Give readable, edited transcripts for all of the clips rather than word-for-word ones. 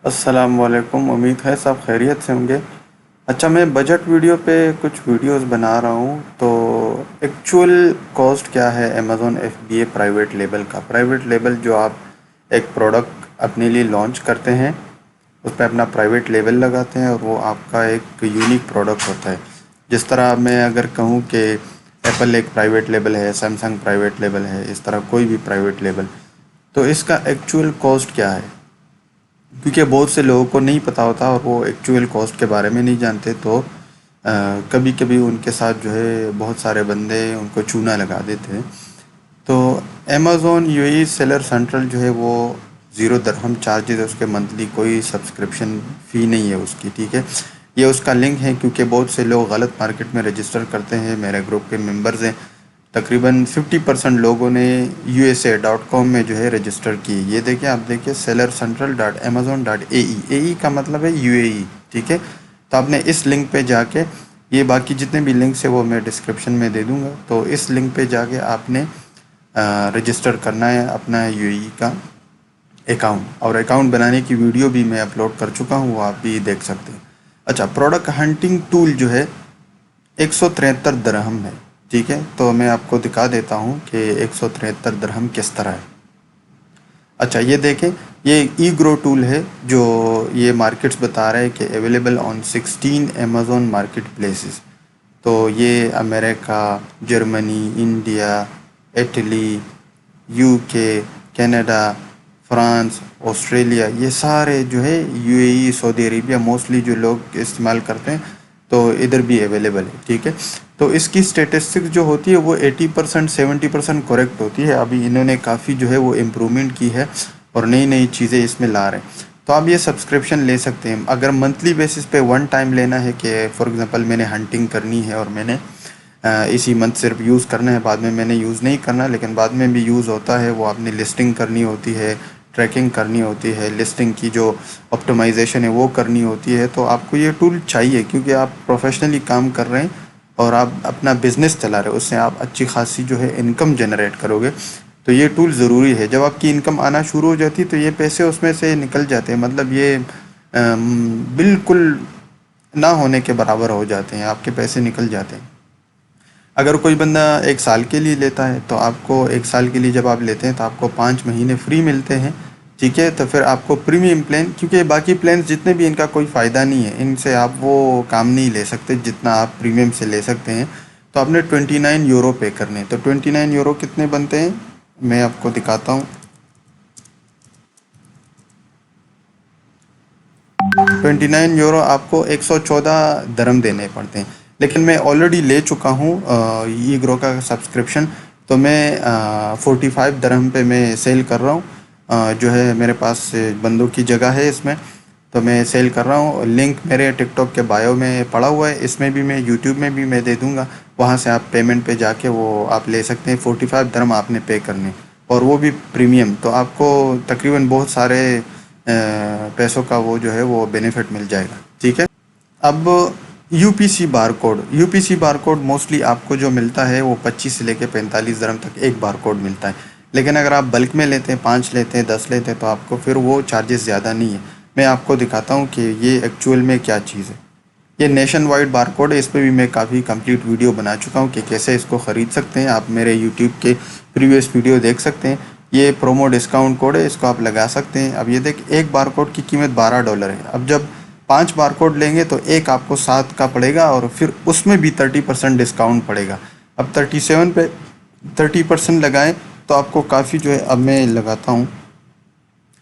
السلام علیکم، امید ہے سب خیریت سے ہوں گے۔ اچھا، میں بجٹ ویڈیو پہ کچھ ویڈیوز بنا رہا ہوں، تو ایکچول کاسٹ کیا ہے Amazon F B A private label کا؟ پرائیویٹ لیبل جو آپ ایک پروڈکٹ اپنے لیے لانچ کرتے ہیں، اس پہ اپنا پرائیویٹ لیبل لگاتے ہیں اور وہ آپ کا ایک یونیک پروڈکٹ ہوتا ہے۔ جس طرح میں اگر کہوں کہ ایپل ایک پرائیویٹ لیبل ہے، سیمسنگ پرائیویٹ لیبل ہے، اس طرح کوئی بھی پرائیویٹ لیبل، تو اس کا ایکچول کاسٹ کیا ہے؟ کیونکہ بہت سے لوگوں کو نہیں پتہ ہوتا اور وہ ایکچوئل کاسٹ کے بارے میں نہیں جانتے، تو کبھی کبھی ان کے ساتھ جو ہے بہت سارے بندے ان کو چونا لگا دیتے ہیں۔ تو Amazon U E seller central جو ہے وہ 0 درہم چارجز ہے اس کے منتھلی، کوئی سبسکرپشن فی نہیں ہے اس کی، ٹھیک ہے۔ یہ اس کا لنک ہے کیونکہ بہت سے لوگ غلط مارکیٹ میں رجسٹر کرتے ہیں، میرے گروپ کے ممبرز ہیں، تقریباً 50% لوگوں نے USA.com میں جو ہے رجسٹر کی۔ یہ دیکھیں، آپ دیکھیں sellercentral.amazon.ae، اے ای کا مطلب ہے UAE، ٹھیک ہے۔ تو آپ نے اس لنک پہ جا کے، یہ باقی جتنے بھی لنکس ہیں وہ میں ڈسکرپشن میں دے دوں گا، تو اس لنک پہ جا کے آپ نے رجسٹر کرنا ہے اپنا UAE کا اکاؤنٹ، اور اکاؤنٹ بنانے کی ویڈیو بھی میں اپلوڈ کر چکا ہوں، وہ آپ بھی دیکھ سکتے ہیں۔ اچھا، پروڈکٹ ہنٹنگ ٹول جو ہے 173 درہم ہے، ٹھیک ہے۔ تو میں آپ کو دکھا دیتا ہوں کہ 173 درہم کس طرح ہے۔ اچھا، یہ دیکھیں، یہ ای گرو ٹول ہے جو یہ مارکیٹس بتا رہا ہے کہ available on 16 Amazon marketplaces. تو یہ America, Germany, India, Italy, UK، Canada, France, Australia, یہ سارے جو ہے UAE، سعودی عربیہ موسٹلی جو لوگ استعمال کرتے ہیں، تو ادھر بھی اویلیبل ہے، ٹھیک ہے۔ تو اس کی اسٹیٹسٹکس جو ہوتی ہے وہ 80% 70% کریکٹ ہوتی ہے۔ ابھی انہوں نے کافی جو ہے وہ امپرومنٹ کی ہے اور نئی نئی چیزیں اس میں لا رہے ہیں۔ تو آپ یہ سبسکرپشن لے سکتے ہیں اگر منتھلی بیسس پہ ون ٹائم لینا ہے، کہ فار ایگزامپل میں نے ہنٹنگ کرنی ہے اور میں نے اسی منتھ صرف یوز کرنا ہے، بعد میں نے یوز نہیں کرنا، لیکن بعد میں بھی یوز ہوتا ہے، وہ آپ نے لسٹنگ کرنی ہوتی ہے، ٹریکنگ کرنی ہوتی ہے، لسٹنگ کی جو آپٹمائزیشن ہے وہ کرنی ہوتی ہے۔ تو آپ کو یہ ٹول چاہیے کیونکہ آپ پروفیشنلی کام کر رہے ہیں اور آپ اپنا بزنس چلا رہے ہو، اس سے آپ اچھی خاصی جو ہے انکم جنریٹ کرو گے، تو یہ ٹول ضروری ہے۔ جب آپ کی انکم آنا شروع ہو جاتی تو یہ پیسے اس میں سے نکل جاتے ہیں، مطلب یہ بالکل نہ ہونے کے برابر ہو جاتے ہیں، آپ کے پیسے نکل جاتے ہیں۔ اگر کوئی بندہ 1 سال کے لیے لیتا ہے تو آپ کو 1 سال کے لیے جب آپ لیتے ہیں تو آپ کو 5 مہینے فری ملتے ہیں، ٹھیک ہے۔ تو پھر آپ کو پریمیم پلان، کیونکہ باقی پلانس جتنے بھی ان کا کوئی فائدہ نہیں ہے، ان سے آپ وہ کام نہیں لے سکتے جتنا آپ پریمیم سے لے سکتے ہیں۔ تو آپ نے 29 یورو پے کرنے ہیں۔ تو 29 یورو کتنے بنتے ہیں میں آپ کو دکھاتا ہوں۔ 29 یورو آپ کو 114 درم دینے پڑتے ہیں، لیکن میں آلریڈی لے چکا ہوں ای گرو کا سبسکرپشن، تو میں 45 درہم پہ میں سیل کر رہا ہوں، جو ہے میرے پاس بندوں کی جگہ ہے اس میں، تو میں سیل کر رہا ہوں۔ لنک میرے ٹک ٹاک کے بایو میں پڑا ہوا ہے، اس میں بھی میں یوٹیوب میں بھی میں دے دوں گا، وہاں سے آپ پیمنٹ پہ جا کے وہ آپ لے سکتے ہیں۔ 45 درہم آپ نے پے کرنے، اور وہ بھی پریمیم، تو آپ کو تقریباً بہت سارے پیسوں کا وہ جو ہے وہ بینیفٹ مل جائے گا، ٹھیک ہے۔ اب UPC bar code, UPC bar code mostly آپ کو جو ملتا ہے وہ 25 سے لے کے 45 درہم تک ایک بار کوڈ ملتا ہے، لیکن اگر آپ بلک میں لیتے ہیں، 5 لیتے ہیں، 10 لیتے ہیں، تو آپ کو پھر وہ چارجز زیادہ نہیں ہے۔ میں آپ کو دکھاتا ہوں کہ یہ ایکچوئل میں کیا چیز ہے۔ یہ نیشن وائڈ بار کوڈ ہے، اس پہ بھی میں کافی کمپلیٹ ویڈیو بنا چکا ہوں کہ کیسے اس کو خرید سکتے ہیں۔ آپ میرے یوٹیوب کے پریویس ویڈیو دیکھ سکتے ہیں۔ یہ پرومو ڈسکاؤنٹ کوڈ ہے، اس کو آپ لگا سکتے ہیں۔ اب یہ دیکھ، ایک بار کوڈ کی قیمت $12 ہے۔ اب جب 5 بار کوڈ لیں گے تو ایک آپ کو 7 کا پڑے گا، اور پھر اس میں بھی 30% ڈسکاؤنٹ پڑے گا۔ اب 37 پہ 30% لگائیں تو آپ کو کافی جو ہے، اب میں لگاتا ہوں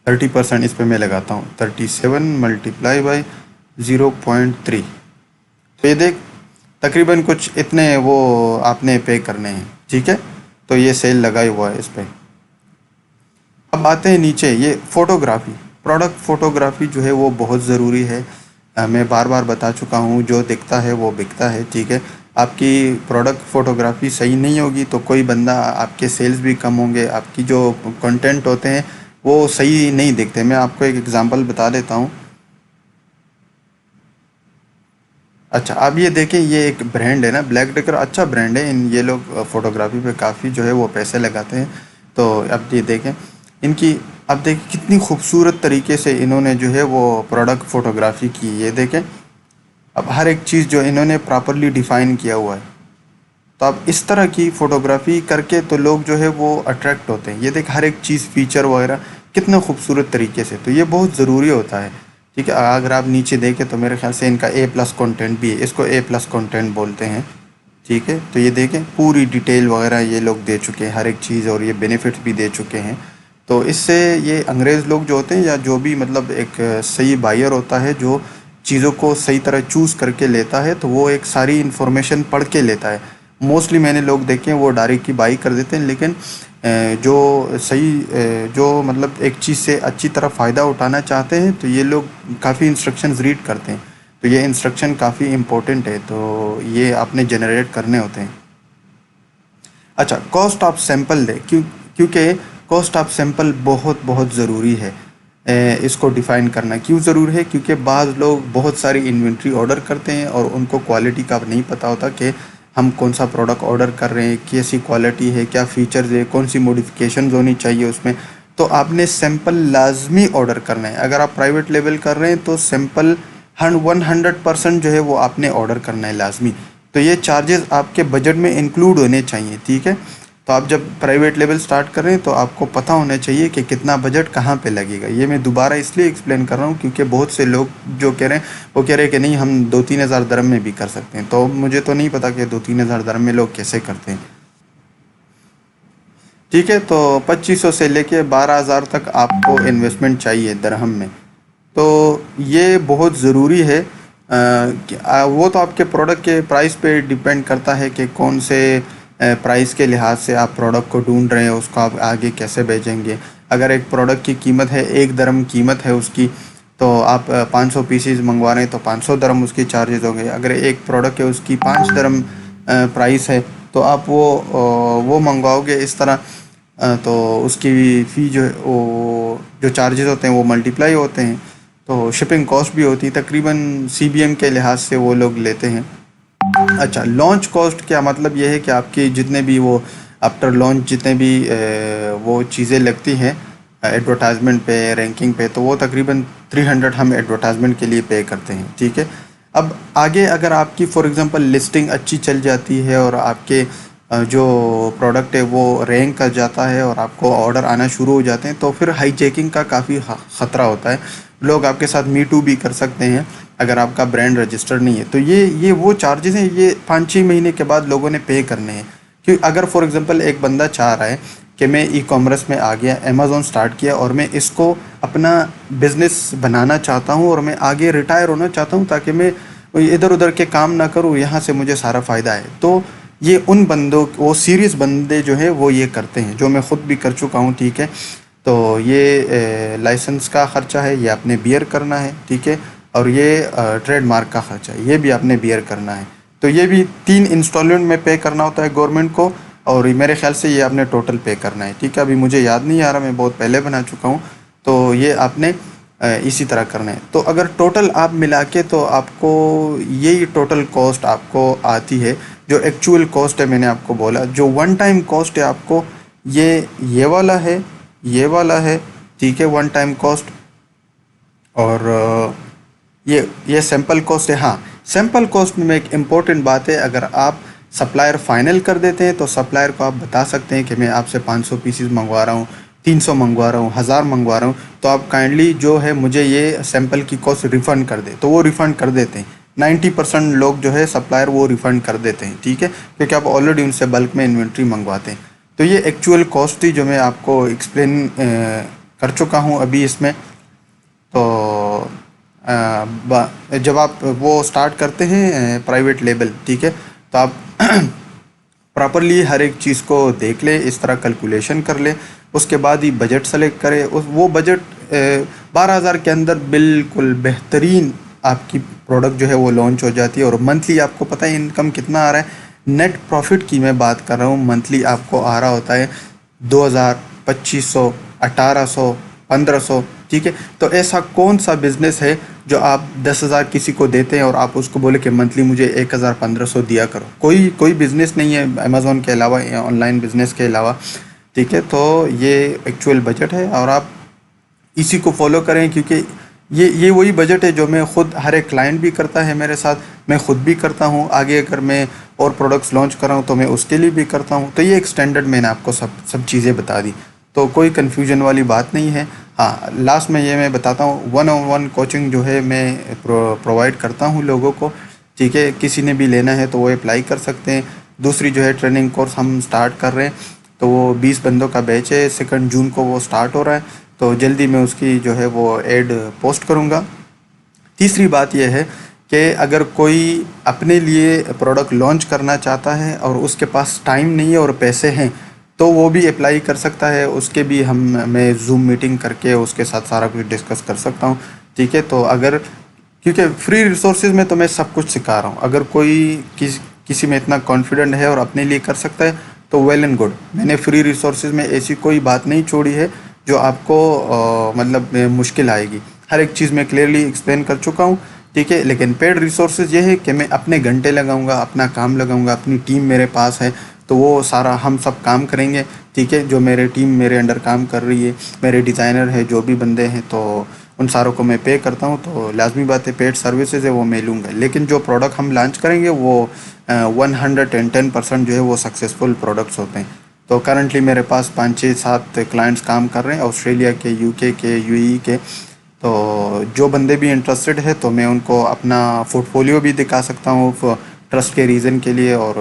30%، اس پہ میں لگاتا ہوں 37 ملٹیپلائی بائی 0.3، تو یہ دیکھ تقریباً کچھ اتنے وہ آپ نے پے کرنے ہیں، ٹھیک ہے۔ تو یہ سیل لگائی ہوا ہے اس پہ۔ اب آتے ہیں نیچے، یہ فوٹوگرافی، پروڈکٹ فوٹوگرافی جو ہے وہ بہت ضروری ہے۔ میں بار بار بتا چکا ہوں، جو دکھتا ہے وہ بکتا ہے، ٹھیک ہے۔ آپ کی پروڈکٹ فوٹوگرافی صحیح نہیں ہوگی تو کوئی بندہ، آپ کے سیلز بھی کم ہوں گے، آپ کی جو کنٹینٹ ہوتے ہیں وہ صحیح نہیں دکھتے۔ میں آپ کو ایک ایگزامپل بتا دیتا ہوں۔ اچھا، اب یہ دیکھیں، یہ ایک برانڈ ہے نا، بلیک ڈیکر، اچھا برانڈ ہے، یہ لوگ فوٹوگرافی پہ کافی جو ہے وہ پیسے لگاتے ہیں۔ تو اب یہ دیکھیں، ان کی اب دیکھیں کتنی خوبصورت طریقے سے انہوں نے جو ہے وہ پروڈکٹ فوٹوگرافی کی، یہ دیکھیں اب ہر ایک چیز جو انہوں نے پراپرلی ڈیفائن کیا ہوا ہے. تو اب اس طرح کی فوٹوگرافی کر کے تو لوگ جو ہے وہ اٹریکٹ ہوتے ہیں. یہ دیکھ ہر ایک چیز فیچر وغیرہ کتنا خوبصورت طریقے سے، تو یہ بہت ضروری ہوتا ہے. ٹھیک ہے، اگر آپ نیچے دیکھیں تو میرے خیال سے ان کا اے پلس کانٹینٹ بھی ہے، اس کو اے پلس کانٹینٹ بولتے ہیں. ٹھیک ہے، تو یہ دیکھیں پوری ڈیٹیل وغیرہ یہ لوگ دے چکے ہیں ہر ایک چیز، اور یہ بینیفٹس بھی دے چکے ہیں. تو اس سے یہ انگریز لوگ جو ہوتے ہیں یا جو بھی مطلب ایک صحیح بائر ہوتا ہے جو چیزوں کو صحیح طرح چوز کر کے لیتا ہے، تو وہ ایک ساری انفارمیشن پڑھ کے لیتا ہے. موسٹلی میں نے لوگ دیکھے ہیں وہ ڈائریکٹ ہی بائی کر دیتے ہیں، لیکن جو صحیح جو مطلب ایک چیز سے اچھی طرح فائدہ اٹھانا چاہتے ہیں تو یہ لوگ کافی انسٹرکشنز ریڈ کرتے ہیں. تو یہ انسٹرکشن کافی امپورٹنٹ ہے، تو یہ آپ نے جنریٹ کرنے ہوتے ہیں. اچھا، کاسٹ آف سیمپل دے کیونکہ کاسٹ آف سیمپل بہت بہت ضروری ہے. اس کو ڈیفائن کرنا کیوں ضروری ہے؟ کیونکہ بعض لوگ بہت ساری انوینٹری آرڈر کرتے ہیں اور ان کو کوالٹی کا نہیں پتہ ہوتا کہ ہم کون سا پروڈکٹ آرڈر کر رہے ہیں، کیسی کوالٹی ہے، کیا فیچرز ہے، کون سی موڈیفیکیشنز ہونی چاہیے اس میں. تو آپ نے سیمپل لازمی آرڈر کرنا ہے. اگر آپ پرائیویٹ لیبل کر رہے ہیں تو سیمپل 100% جو ہے وہ آپ نے آرڈر کرنا ہے لازمی. تو یہ چارجز آپ کے بجٹ میں انکلوڈ ہونے چاہیے. ٹھیک ہے، تو آپ جب پرائیویٹ لیبل سٹارٹ کر رہے ہیں تو آپ کو پتہ ہونا چاہیے کہ کتنا بجٹ کہاں پہ لگے گا. یہ میں دوبارہ اس لیے ایکسپلین کر رہا ہوں کیونکہ بہت سے لوگ جو کہہ رہے ہیں وہ کہہ رہے ہیں کہ نہیں ہم 2-3 ہزار درہم میں بھی کر سکتے ہیں. تو مجھے تو نہیں پتا کہ 2-3 ہزار درہم میں لوگ کیسے کرتے ہیں. ٹھیک ہے، تو 2500 سے لے کے 12,000 تک آپ کو انویسٹمنٹ چاہیے درہم میں. تو یہ بہت ضروری ہے. وہ تو آپ کے پروڈکٹ کے پرائس پہ ڈیپینڈ کرتا ہے کہ کون سے پرائس کے لحاظ سے آپ پروڈکٹ کو ڈھونڈ رہے ہیں، اس کو آپ آگے کیسے بیچیں گے. اگر ایک پروڈکٹ کی قیمت ہے 1 درہم قیمت ہے اس کی، تو آپ 500 پیسز منگوا رہے ہیں تو 500 درہم اس کی چارجز ہوں گے. اگر ایک پروڈکٹ ہے اس کی 5 درہم پرائس ہے تو آپ وہ منگواؤ گے اس طرح. تو اس کی فی جو ہے وہ جو چارجز ہوتے ہیں وہ ملٹیپلائی ہوتے ہیں. تو شپنگ کاسٹ بھی ہوتی ہے تقریباً CBM کے لحاظ سے وہ لوگ لیتے ہیں. اچھا، لانچ کاسٹ کیا مطلب یہ ہے کہ آپ کی جتنے بھی وہ آفٹر لانچ جتنے بھی وہ چیزیں لگتی ہیں ایڈورٹائزمنٹ پہ، رینکنگ پہ، تو وہ تقریباً 300 ہم ایڈورٹائزمنٹ کے لیے پے کرتے ہیں. ٹھیک ہے، اب آگے اگر آپ کی فار ایگزامپل لسٹنگ اچھی چل جاتی ہے اور آپ کے جو پروڈکٹ ہے وہ رینک کر جاتا ہے اور آپ کو آرڈر آنا شروع ہو جاتے ہیں تو پھر ہائی چیکنگ کا کافی خطرہ ہوتا ہے. لوگ آپ کے ساتھ می ٹو بھی کر سکتے ہیں اگر آپ کا برانڈ رجسٹر نہیں ہے. تو یہ وہ چارجز ہیں، یہ 5-6 مہینے کے بعد لوگوں نے پے کرنے ہیں. کیوں اگر فار ایگزامپل ایک بندہ چاہ رہا ہے کہ میں ای کامرس میں آ گیا، امیزون سٹارٹ کیا اور میں اس کو اپنا بزنس بنانا چاہتا ہوں اور میں آگے ریٹائر ہونا چاہتا ہوں تاکہ میں ادھر ادھر کے کام نہ کروں، یہاں سے مجھے سارا فائدہ ہے. تو یہ ان بندوں، وہ سیریس بندے جو ہیں وہ یہ کرتے ہیں، جو میں خود بھی کر چکا ہوں. ٹھیک ہے، تو یہ لائسنس کا خرچہ ہے، یہ آپ نے بیئر کرنا ہے. ٹھیک ہے، اور یہ ٹریڈ مارک کا خرچہ ہے، یہ بھی آپ نے بیئر کرنا ہے. تو یہ بھی 3 انسٹالمنٹ میں پے کرنا ہوتا ہے گورنمنٹ کو، اور میرے خیال سے یہ آپ نے ٹوٹل پے کرنا ہے. ٹھیک ہے، ابھی مجھے یاد نہیں آ رہا، میں بہت پہلے بنا چکا ہوں. تو یہ آپ نے اسی طرح کرنا ہے. تو اگر ٹوٹل آپ ملا کے تو آپ کو یہی ٹوٹل کاسٹ آپ کو آتی ہے. جو ایکچول کاسٹ ہے میں نے آپ کو بولا، جو ون ٹائم کاسٹ ہے آپ کو یہ والا ہے، یہ والا ہے. ٹھیک ہے، ون ٹائم کاسٹ. اور یہ سیمپل کاسٹ ہے. ہاں، سیمپل کاسٹ میں ایک امپورٹنٹ بات ہے، اگر آپ سپلائر فائنل کر دیتے ہیں تو سپلائر کو آپ بتا سکتے ہیں کہ میں آپ سے 500 پیسز منگوا رہا ہوں، 300 منگوا رہا ہوں، 1000 منگوا رہا ہوں، تو آپ کائنڈلی جو ہے مجھے یہ سیمپل کی کاسٹ ریفنڈ کر دیں. تو وہ ریفنڈ کر دیتے ہیں. 90% لوگ جو ہے سپلائر وہ ریفنڈ کر دیتے ہیں. ٹھیک ہے، کیونکہ آپ آلریڈی ان سے بلک میں انوینٹری منگواتے ہیں. تو یہ ایکچوئل کاسٹ تھی جو میں آپ کو ایکسپلین کر چکا ہوں ابھی اس میں. تو جب آپ وہ سٹارٹ کرتے ہیں پرائیویٹ لیبل، ٹھیک ہے، تو آپ پراپرلی ہر ایک چیز کو دیکھ لیں، اس طرح کیلکولیشن کر لیں. اس کے بعد ہی بجٹ سلیکٹ کریں. وہ بجٹ 12,000 کے اندر بالکل بہترین آپ کی پروڈکٹ جو ہے وہ لانچ ہو جاتی ہے. اور منتھلی آپ کو پتہ ہے انکم کتنا آ رہا ہے. نیٹ پروفٹ کی میں بات کر رہا ہوں. منتھلی آپ کو آ رہا ہوتا ہے 2,000، 2,500، 1,800، 1,500. ٹھیک ہے، تو ایسا کون سا بزنس ہے جو آپ 10,000 کسی کو دیتے ہیں اور آپ اس کو بولے کہ منتھلی مجھے 1,000، 1,500 دیا کرو؟ کوئی بزنس نہیں ہے امیزون کے علاوہ یا آن لائن بزنس کے علاوہ. ٹھیک ہے، تو یہ ایکچوئل بجٹ ہے. اور آپ اسی کو فالو کریں، کیونکہ یہ وہی بجٹ ہے جو میں خود، ہر ایک کلائنٹ بھی کرتا ہے میرے ساتھ، میں خود بھی کرتا ہوں، آگے اگر میں اور پروڈکٹس لانچ کر رہا ہوں تو میں اس کے لیے بھی کرتا ہوں. تو یہ ایک سٹینڈرڈ میں نے آپ کو سب چیزیں بتا دی، تو کوئی کنفیوژن والی بات نہیں ہے. ہاں، لاسٹ میں یہ میں بتاتا ہوں، 1-on-1 کوچنگ جو ہے میں پرووائڈ کرتا ہوں لوگوں کو. ٹھیک ہے، کسی نے بھی لینا ہے تو وہ اپلائی کر سکتے ہیں. دوسری جو ہے ٹریننگ کورس ہم سٹارٹ کر رہے ہیں، تو وہ 20 بندوں کا بیچ ہے. 2 جون کو وہ سٹارٹ ہو رہا ہے، تو جلدی میں اس کی جو ہے وہ ایڈ پوسٹ کروں گا. تیسری بات یہ ہے کہ اگر کوئی اپنے لیے پروڈکٹ لانچ کرنا چاہتا ہے اور اس کے پاس ٹائم نہیں ہے اور پیسے ہیں، تو وہ بھی اپلائی کر سکتا ہے. اس کے بھی میں زوم میٹنگ کر کے اس کے ساتھ سارا کچھ ڈسکس کر سکتا ہوں. ٹھیک ہے، تو اگر، کیونکہ فری ریسورسز میں تو میں سب کچھ سکھا رہا ہوں، اگر کوئی کسی میں اتنا کانفیڈنٹ ہے اور اپنے لیے کر سکتا ہے تو ویل اینڈ گڈ. میں نے فری ریسورسز میں ایسی کوئی بات نہیں چھوڑی ہے جو آپ کو مطلب مشکل آئے گی. ہر ایک چیز میں کلیئرلی ایکسپلین کر چکا ہوں. ٹھیک ہے، لیکن پیڈ ریسورسز یہ ہے کہ میں اپنے گھنٹے لگاؤں گا، اپنا کام لگاؤں گا، اپنی ٹیم میرے پاس ہے، تو وہ سارا ہم سب کام کریں گے. ٹھیک ہے، جو میرے ٹیم میرے انڈر کام کر رہی ہے، میرے ڈیزائنر ہے، جو بھی بندے ہیں، تو ان ساروں کو میں پے کرتا ہوں. تو لازمی بات ہے، پیڈ سروسز ہے وہ میں لوں گا. لیکن جو پروڈکٹ ہم لانچ کریں گے وہ 110% جو ہے وہ سکسیزفل پروڈکٹس ہوتے ہیں. تو کرنٹلی میرے پاس 5-6-7 کلائنٹس کام کر رہے ہیں، آسٹریلیا کے، UK کے، UAE کے. تو جو بندے بھی انٹرسٹڈ ہے تو میں ان کو اپنا پورٹ فولیو بھی دکھا سکتا ہوں ٹرسٹ کے ریزن کے لیے. اور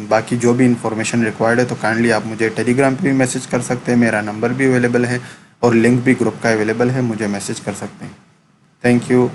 باقی جو بھی انفارمیشن ریکوائرڈ ہے تو کائنڈلی آپ مجھے ٹیلی گرام پہ بھی میسج کر سکتے ہیں. میرا نمبر بھی اویلیبل ہے اور لنک بھی گروپ کا اویلیبل ہے، مجھے میسج کر سکتے ہیں. Thank you.